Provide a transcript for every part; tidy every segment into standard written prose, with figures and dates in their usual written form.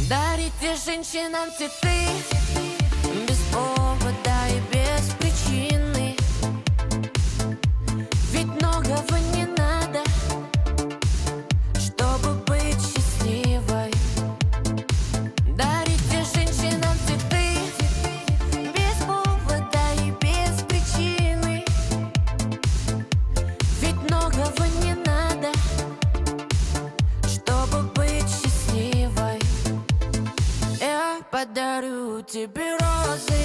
Дарите женщинам цветы без повода и без причины. Ведь многого не надо, чтобы быть счастливой. Дарите женщинам цветы без повода и без причины. Ведь многого не надо, чтобы быть счастливой. Я подарю тебе розы,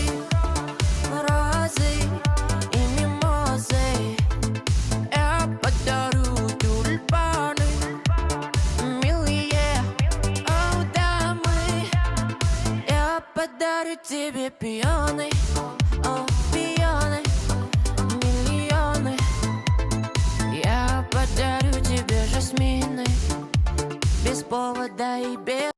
розы и мимозы. Я подарю тюльпаны, милые, о, дамы. Я подарю тебе пионы, о, пионы, миллионы. Я подарю тебе жасмины без повода и без